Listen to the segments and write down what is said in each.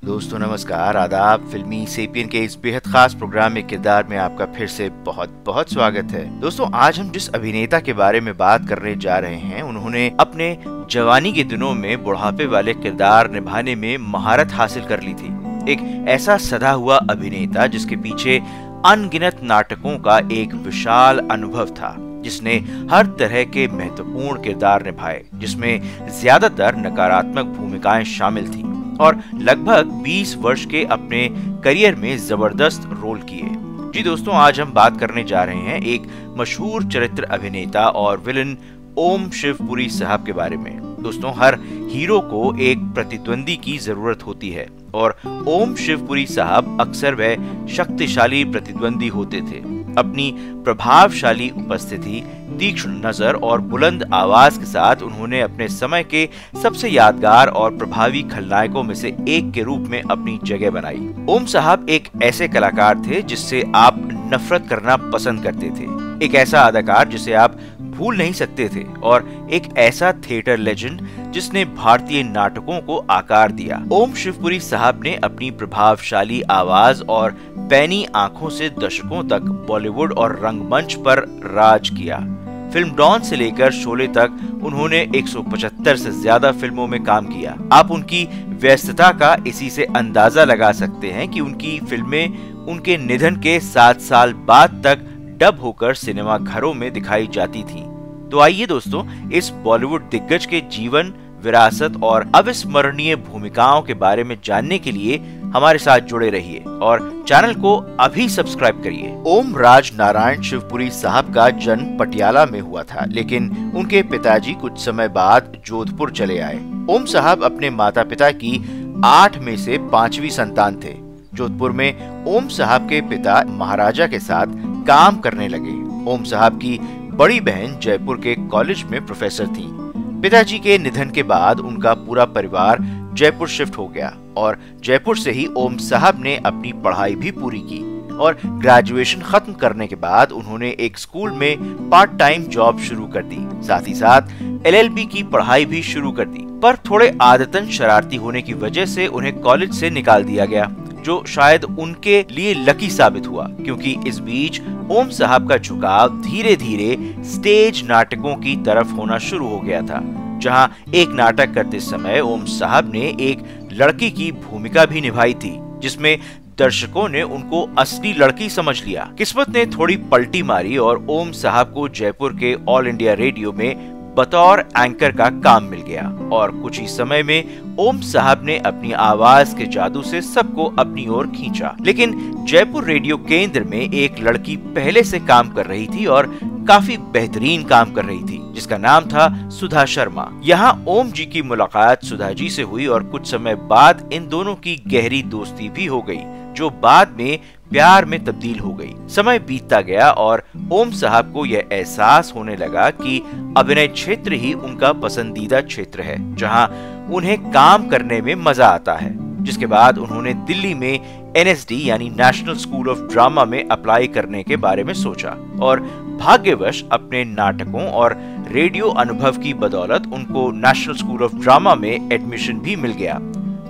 दोस्तों नमस्कार, आदाब। फिल्मी सेपियन के इस बेहद खास प्रोग्राम में किरदार में आपका फिर से बहुत बहुत स्वागत है। दोस्तों आज हम जिस अभिनेता के बारे में बात करने जा रहे हैं, उन्होंने अपने जवानी के दिनों में बुढ़ापे वाले किरदार निभाने में महारत हासिल कर ली थी। एक ऐसा सधा हुआ अभिनेता जिसके पीछे अनगिनत नाटकों का एक विशाल अनुभव था, जिसने हर तरह के महत्वपूर्ण किरदार निभाए, जिसमें ज्यादातर नकारात्मक भूमिकाएं शामिल थीं और लगभग 20 वर्ष के अपने करियर में जबरदस्त रोल किए। जी दोस्तों, आज हम बात करने जा रहे हैं एक मशहूर चरित्र अभिनेता और विलन ओम शिवपुरी साहब के बारे में। दोस्तों, हर हीरो को एक प्रतिद्वंदी की जरूरत होती है और ओम शिवपुरी साहब अक्सर वह शक्तिशाली प्रतिद्वंदी होते थे। अपनी प्रभावशाली उपस्थिति, तीक्ष्ण नजर और बुलंद आवाज के साथ उन्होंने अपने समय के सबसे यादगार और प्रभावी खलनायकों में से एक के रूप में अपनी जगह बनाई। ओम साहब एक ऐसे कलाकार थे जिससे आप नफरत करना पसंद करते थे, एक ऐसा अदाकार जिसे आप भूल नहीं सकते थे और एक ऐसा थिएटर लेजेंड जिसने भारतीय नाटकों को आकार दिया। ओम शिवपुरी साहब ने अपनी प्रभावशाली आवाज और पैनी आंखों से दर्शकों तक बॉलीवुड और रंगमंच पर राज किया। फिल्म डॉन से लेकर शोले तक उन्होंने 175 से ज्यादा फिल्मों में काम किया। आप उनकी व्यस्तता का इसी से अंदाजा लगा सकते हैं कि उनकी फिल्में उनके निधन के 7 साल बाद तक डब होकर सिनेमा घरों में दिखाई जाती थीं। तो आइए दोस्तों, इस बॉलीवुड दिग्गज के जीवन, विरासत और अविस्मरणीय भूमिकाओं के बारे में जानने के लिए हमारे साथ जुड़े रहिए और चैनल को अभी सब्सक्राइब करिए। ओम राज नारायण शिवपुरी साहब का जन्म पटियाला में हुआ था, लेकिन उनके पिताजी कुछ समय बाद जोधपुर चले आए। ओम साहब अपने माता पिता की 8 में से 5वीं संतान थे। जोधपुर में ओम साहब के पिता महाराजा के साथ काम करने लगे। ओम साहब की बड़ी बहन जयपुर के कॉलेज में प्रोफेसर थी। पिताजी के निधन के बाद उनका पूरा परिवार जयपुर शिफ्ट हो गया और जयपुर से ही ओम साहब ने अपनी पढ़ाई भी पूरी की और ग्रेजुएशन खत्म करने के बाद उन्होंने एक स्कूल में पार्ट टाइम जॉब शुरू कर दी। साथ ही साथ LLB की पढ़ाई भी शुरू कर दी, पर थोड़े आदतन शरारती होने की वजह से उन्हें कॉलेज से निकाल दिया गया, जो शायद उनके लिए लकी साबित हुआ, क्योंकि इस बीच ओम साहब का झुकाव धीरे धीरे स्टेज नाटकों की तरफ होना शुरू हो गया था, जहां एक नाटक करते समय ओम साहब ने एक लड़की की भूमिका भी निभाई थी, जिसमें दर्शकों ने उनको असली लड़की समझ लिया। किस्मत ने थोड़ी पलटी मारी और ओम साहब को जयपुर के ऑल इंडिया रेडियो में बतौर एंकर का काम मिल गया और कुछ ही समय में ओम साहब ने अपनी आवाज के जादू से सबको अपनी ओर खींचा। लेकिन जयपुर रेडियो केंद्र में एक लड़की पहले से काम कर रही थी और काफी बेहतरीन काम कर रही थी, जिसका नाम था सुधा शर्मा। यहाँ ओम जी की मुलाकात सुधा जी से हुई और कुछ समय बाद इन दोनों की गहरी दोस्ती भी हो गई, जो बाद में प्यार में तब्दील हो गई। समय बीतता गया और ओम साहब को यह एहसास होने लगा कि अभिनय क्षेत्र ही उनका पसंदीदा क्षेत्र है, जहां उन्हें काम करने में मजा आता है। जिसके बाद उन्होंने दिल्ली में NSD यानी नेशनल स्कूल ऑफ ड्रामा में अप्लाई करने के बारे में सोचा और भाग्यवश अपने नाटकों और रेडियो अनुभव की बदौलत उनको नेशनल स्कूल ऑफ ड्रामा में एडमिशन भी मिल गया,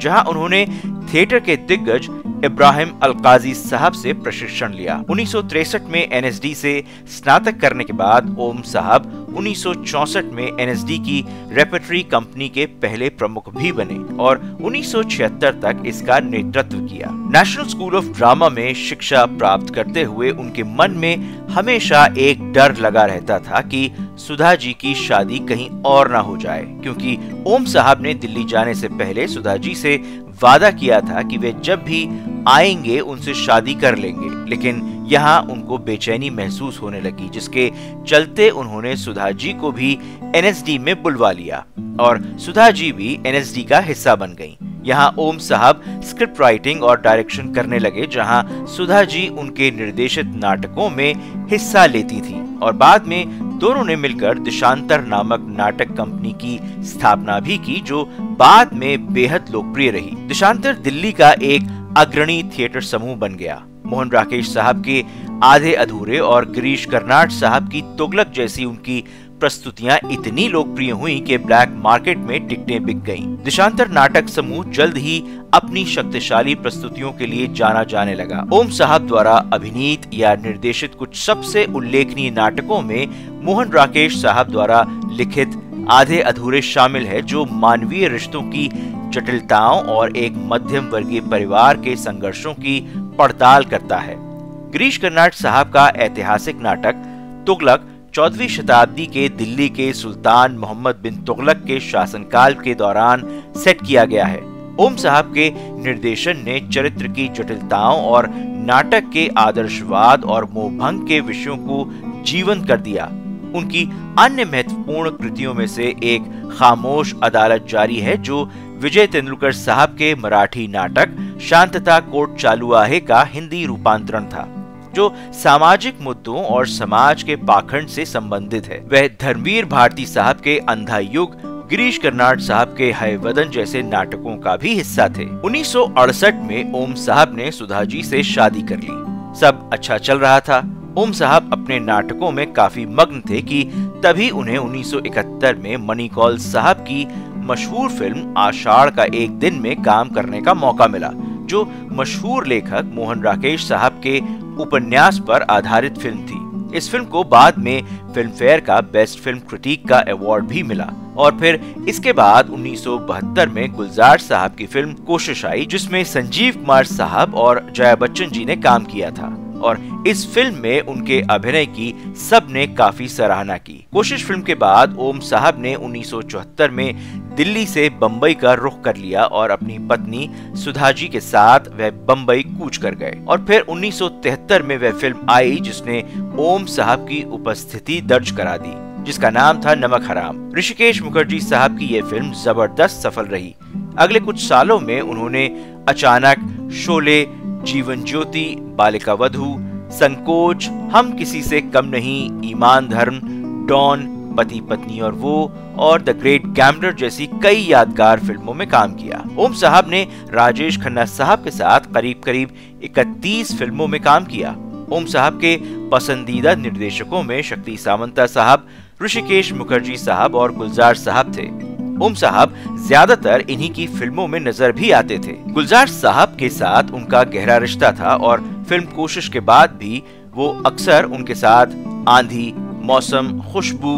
जहां उन्होंने थिएटर के दिग्गज इब्राहिम अलकाजी साहब से प्रशिक्षण लिया। 1963 में NSD से स्नातक करने के बाद ओम साहब 1964 में NSD की रेपर्टरी कंपनी के पहले प्रमुख भी बने और 1976 तक इसका नेतृत्व किया। नेशनल स्कूल ऑफ ड्रामा में शिक्षा प्राप्त करते हुए उनके मन में हमेशा एक डर लगा रहता था कि सुधा जी की शादी कहीं और ना हो जाए, क्योंकि ओम साहब ने दिल्ली जाने से पहले सुधा जी से वादा किया था कि वे जब भी आएंगे उनसे शादी कर लेंगे। लेकिन यहाँ उनको बेचैनी महसूस होने लगी, जिसके चलते उन्होंने सुधा जी को भी NSD में बुलवा लिया और सुधा जी भी NSD का हिस्सा बन गईं। यहाँ ओम साहब स्क्रिप्ट राइटिंग और डायरेक्शन करने लगे, जहाँ सुधा जी उनके निर्देशित नाटकों में हिस्सा लेती थी और बाद में दोनों ने मिलकर देशांतर नामक नाटक कंपनी की स्थापना भी की, जो बाद में बेहद लोकप्रिय रही। देशांतर दिल्ली का एक अग्रणी थिएटर समूह बन गया। मोहन राकेश साहब के आधे अधूरे और गिरीश कर्नाड साहब की तुगलक जैसी उनकी प्रस्तुतियां इतनी लोकप्रिय हुई कि ब्लैक मार्केट में टिकटें बिक गईं। देशांतर नाटक समूह जल्द ही अपनी शक्तिशाली प्रस्तुतियों के लिए जाना जाने लगा। ओम साहब द्वारा अभिनीत या निर्देशित कुछ सबसे उल्लेखनीय नाटकों में मोहन राकेश साहब द्वारा लिखित आधे अधूरे शामिल है, जो मानवीय रिश्तों की जटिलताओं और एक मध्यम वर्गीय परिवार के संघर्षों की पड़ताल करता है। गिरीश कर्नाड साहब का ऐतिहासिक नाटक तुगलक 14वीं शताब्दी के दिल्ली के सुल्तान मोहम्मद बिन तुगलक के शासनकाल के दौरान सेट किया गया है। ओम साहब के निर्देशन ने चरित्र की जटिलताओं और नाटक के आदर्शवाद और मोहभंग के विषयों को जीवंत कर दिया। उनकी अन्य महत्वपूर्ण कृतियों में से एक खामोश अदालत जारी है, जो विजय तेंदुलकर साहब के मराठी नाटक शांतता कोर्ट चालू आहे का हिंदी रूपांतरण था, जो सामाजिक मुद्दों और समाज के पाखंड से संबंधित है। वह धर्मवीर भारती साहब के अंधा युग, गिरीश कर्नाड साहब के हयवदन जैसे नाटकों का भी हिस्सा थे। 1968 में ओम साहब ने सुधा जी से शादी कर ली। सब अच्छा चल रहा था। ओम साहब अपने नाटकों में काफी मग्न थे कि तभी उन्हें 1971 में मणिकौल साहब की मशहूर फिल्म आषाढ़ का एक दिन में काम करने का मौका मिला, जो मशहूर लेखक मोहन राकेश साहब के उपन्यास पर आधारित फिल्म थी। इस फिल्म को बाद में फिल्म फेयर का बेस्ट फिल्म क्रिटिक का अवार्ड भी मिला और फिर इसके बाद 1972 में गुलजार साहब की फिल्म कोशिश आई, जिसमें संजीव कुमार साहब और जया बच्चन जी ने काम किया था और इस फिल्म में उनके अभिनय की सबने काफी सराहना की। कोशिश फिल्म के बाद ओम साहब ने 1974 में दिल्ली से बम्बई का रुख कर लिया और अपनी पत्नी सुधा जी के साथ वह बम्बई कूच कर गए और फिर 1973 में वह फिल्म आई जिसने ओम साहब की उपस्थिति दर्ज करा दी, जिसका नाम था नमक हराम। ऋषिकेश मुखर्जी साहब की यह फिल्म जबरदस्त सफल रही। अगले कुछ सालों में उन्होंने अचानक, शोले, जीवन ज्योति, बालिका वधू, संकोच, हम किसी से कम नहीं, ईमान धर्म, डॉन, पति पत्नी और वो और द ग्रेट गैम्बलर जैसी कई यादगार फिल्मों में काम किया। ओम साहब ने राजेश खन्ना साहब के साथ करीब करीब 31 फिल्मों में काम किया। ओम साहब के पसंदीदा निर्देशकों में शक्ति सामंता साहब, ऋषिकेश मुखर्जी साहब और गुलजार साहब थे। ओम साहब ज्यादातर इन्हीं की फिल्मों में नजर भी आते थे। गुलजार साहब के साथ उनका गहरा रिश्ता था और फिल्म कोशिश के बाद भी वो अक्सर उनके साथ आंधी, मौसम, खुशबू,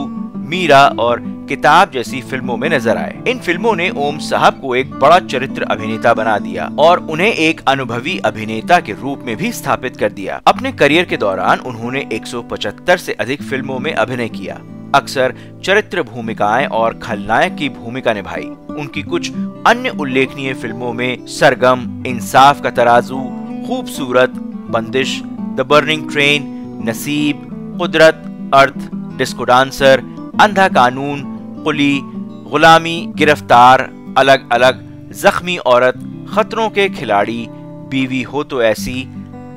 मीरा और किताब जैसी फिल्मों में नजर आए। इन फिल्मों ने ओम साहब को एक बड़ा चरित्र अभिनेता बना दिया और उन्हें एक अनुभवी अभिनेता के रूप में भी स्थापित कर दिया। अपने करियर के दौरान उन्होंने 175 से अधिक फिल्मों में अभिनय किया, अक्सर चरित्र भूमिकाएं और खलनायक की भूमिका निभाई। उनकी कुछ अन्य उल्लेखनीय फिल्मों में सरगम, इंसाफ का तराजू, खूबसूरत, बंदिश, द बर्निंग ट्रेन, नसीब, कुदरत, अर्थ, डिस्को डांसर, अंधा कानून, कुली, गुलामी, गिरफ्तार, अलग अलग, जख्मी औरत, खतरों के खिलाड़ी, बीवी हो तो ऐसी,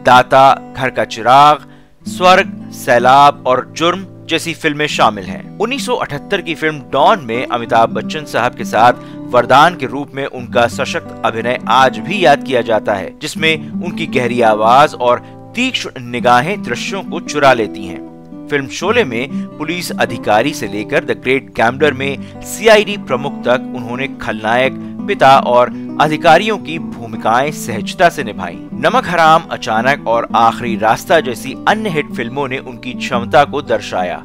दाता, घर का चिराग, स्वर्ग, सैलाब और जुर्म जैसी फिल्में शामिल हैं। 1978 की फिल्म डॉन में अमिताभ बच्चन साहब के साथ वरदान के रूप में उनका सशक्त अभिनय आज भी याद किया जाता है, जिसमें उनकी गहरी आवाज और तीक्ष्ण निगाहें दृश्यों को चुरा लेती हैं। फिल्म शोले में पुलिस अधिकारी से लेकर द ग्रेट गैम्बलर में सीआईडी प्रमुख तक उन्होंने खलनायक, पिता और अधिकारियों की भूमिकाएं सहजता से निभाई। नमक हराम, अचानक और आखिरी रास्ता जैसी अन्य हिट फिल्मों ने उनकी क्षमता को दर्शाया।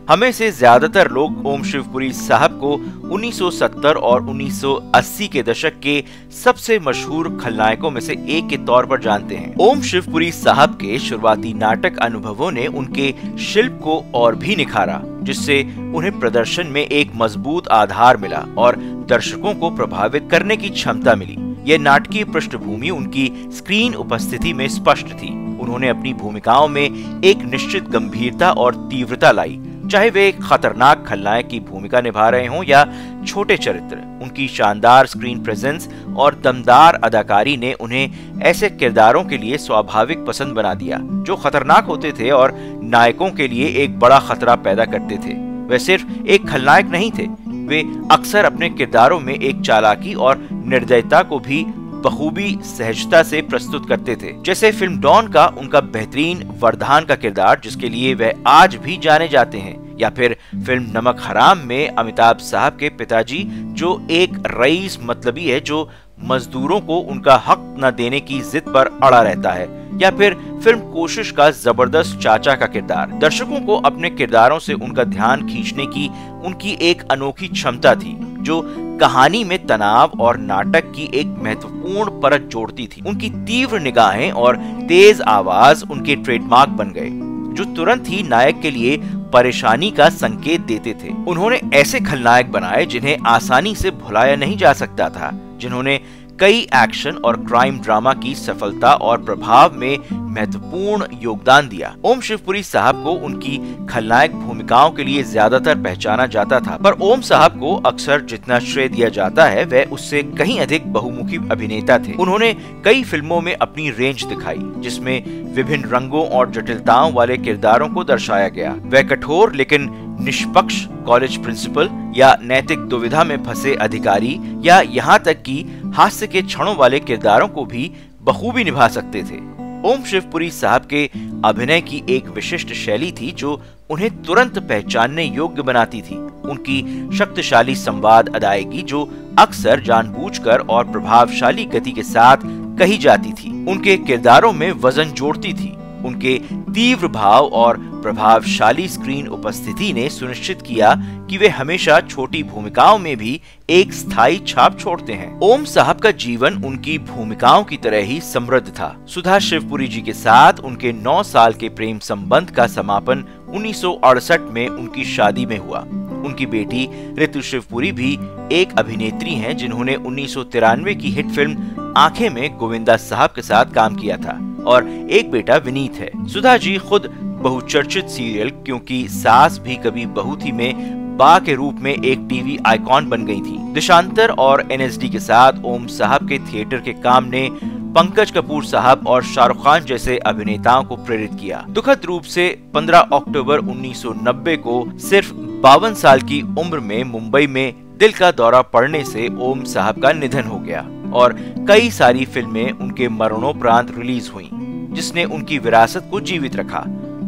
हमें से ज्यादातर लोग ओम शिवपुरी साहब को 1970 और 1980 के दशक के सबसे मशहूर खलनायकों में से एक के तौर पर जानते हैं। ओम शिवपुरी साहब के शुरुआती नाटक अनुभवों ने उनके शिल्प को और भी निखारा, जिससे उन्हें प्रदर्शन में एक मजबूत आधार मिला और दर्शकों को प्रभावित करने की क्षमता मिली। यह नाटकीय पृष्ठभूमि उनकी स्क्रीन उपस्थिति में स्पष्ट थी। उन्होंने अपनी भूमिकाओं में एक निश्चित गंभीरता और तीव्रता लाई, चाहे वे एक खतरनाक खलनायक की भूमिका निभा रहे हों या छोटे चरित्र। उनकी शानदार स्क्रीन प्रेजेंस और दमदार अदाकारी ने उन्हें ऐसे किरदारों के लिए स्वाभाविक पसंद बना दिया जो खतरनाक होते थे और नायकों के लिए एक बड़ा खतरा पैदा करते थे। वे सिर्फ एक खलनायक नहीं थे, वे अक्सर अपने किरदारों में एक चालाकी और निर्दयता को भी बखूबी सहजता से प्रस्तुत करते थे। जैसे फिल्म डॉन का उनका बेहतरीन वरदान का किरदार, जिसके लिए वह आज भी जाने जाते हैं, या फिर फिल्म नमक हराम में अमिताभ साहब के पिताजी जो एक रईस मतलबी है जो मजदूरों को उनका हक न देने की जिद पर अड़ा रहता है, या फिर फिल्म कोशिश का जबरदस्त चाचा का किरदार। दर्शकों को अपने किरदारों से उनका ध्यान खींचने की उनकी एक अनोखी क्षमता थी जो कहानी में तनाव और नाटक की एक महत्वपूर्ण परत जोड़ती थी। उनकी तीव्र निगाहें और तेज आवाज उनके ट्रेडमार्क बन गए जो तुरंत ही नायक के लिए परेशानी का संकेत देते थे। उन्होंने ऐसे खलनायक बनाए जिन्हें आसानी से भुलाया नहीं जा सकता था, जिन्होंने कई एक्शन और क्राइम ड्रामा की सफलता और प्रभाव में महत्वपूर्ण योगदान दिया। ओम शिवपुरी साहब को उनकी खलनायक भूमिकाओं के लिए ज्यादातर पहचाना जाता था, पर ओम साहब को अक्सर जितना श्रेय दिया जाता है वह उससे कहीं अधिक बहुमुखी अभिनेता थे। उन्होंने कई फिल्मों में अपनी रेंज दिखाई, जिसमें विभिन्न रंगों और जटिलताओं वाले किरदारों को दर्शाया गया। वह कठोर लेकिन निष्पक्ष कॉलेज प्रिंसिपल या नैतिक दुविधा में फंसे अधिकारी या यहाँ तक कि हास्य के क्षणों वाले किरदारों को भी बखूबी निभा सकते थे। ओम शिवपुरी साहब के अभिनय की एक विशिष्ट शैली थी जो उन्हें तुरंत पहचानने योग्य बनाती थी। उनकी शक्तिशाली संवाद अदायगी जो अक्सर जानबूझकर और प्रभावशाली गति के साथ कही जाती थी, उनके किरदारों में वजन जोड़ती थी। उनके तीव्र भाव और प्रभावशाली स्क्रीन उपस्थिति ने सुनिश्चित किया कि वे हमेशा छोटी भूमिकाओं में भी एक स्थायी छाप छोड़ते हैं। ओम साहब का जीवन उनकी भूमिकाओं की तरह ही समृद्ध था। सुधा शिवपुरी जी के साथ उनके 9 साल के प्रेम संबंध का समापन 1968 में उनकी शादी में हुआ। उनकी बेटी ऋतु शिवपुरी भी एक अभिनेत्री हैं जिन्होंने 1993 की हिट फिल्म आंखें में गोविंदा साहब के साथ काम किया था और एक बेटा विनीत है। सुधा जी खुद बहुचर्चित सीरियल क्योंकि सास भी कभी बहू थी में बा के रूप में एक टीवी आइकॉन बन गई थी। देशांतर और एनएसडी के साथ ओम साहब के थिएटर के काम ने पंकज कपूर साहब और शाहरुख खान जैसे अभिनेताओं को प्रेरित किया। दुखद रूप से 15 अक्टूबर 1990 को सिर्फ 52 साल की उम्र में मुंबई में दिल का दौरा पड़ने से ओम साहब का निधन हो गया और कई सारी फिल्में उनके मरणोपरांत रिलीज हुई, जिसने उनकी विरासत को जीवित रखा।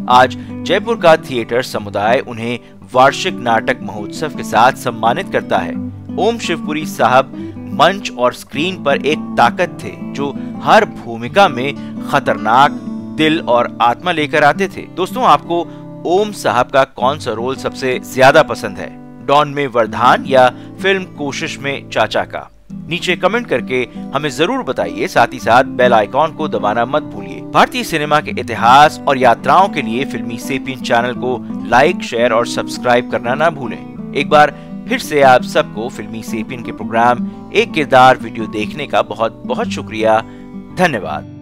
आज जयपुर का थिएटर समुदाय उन्हें वार्षिक नाटक महोत्सव के साथ सम्मानित करता है। ओम शिवपुरी साहब मंच और स्क्रीन पर एक ताकत थे जो हर भूमिका में खतरनाक दिल और आत्मा लेकर आते थे। दोस्तों, आपको ओम साहब का कौन सा रोल सबसे ज्यादा पसंद है? डॉन में वरदान या फिल्म कोशिश में चाचा का? नीचे कमेंट करके हमें जरूर बताइए। साथ ही साथ बेल आइकॉन को दबाना मत भूलिए। भारतीय सिनेमा के इतिहास और यात्राओं के लिए फिल्मी सेपियन चैनल को लाइक, शेयर और सब्सक्राइब करना ना भूलें। एक बार फिर से आप सबको फिल्मी सेपियन के प्रोग्राम एक किरदार वीडियो देखने का बहुत बहुत शुक्रिया। धन्यवाद।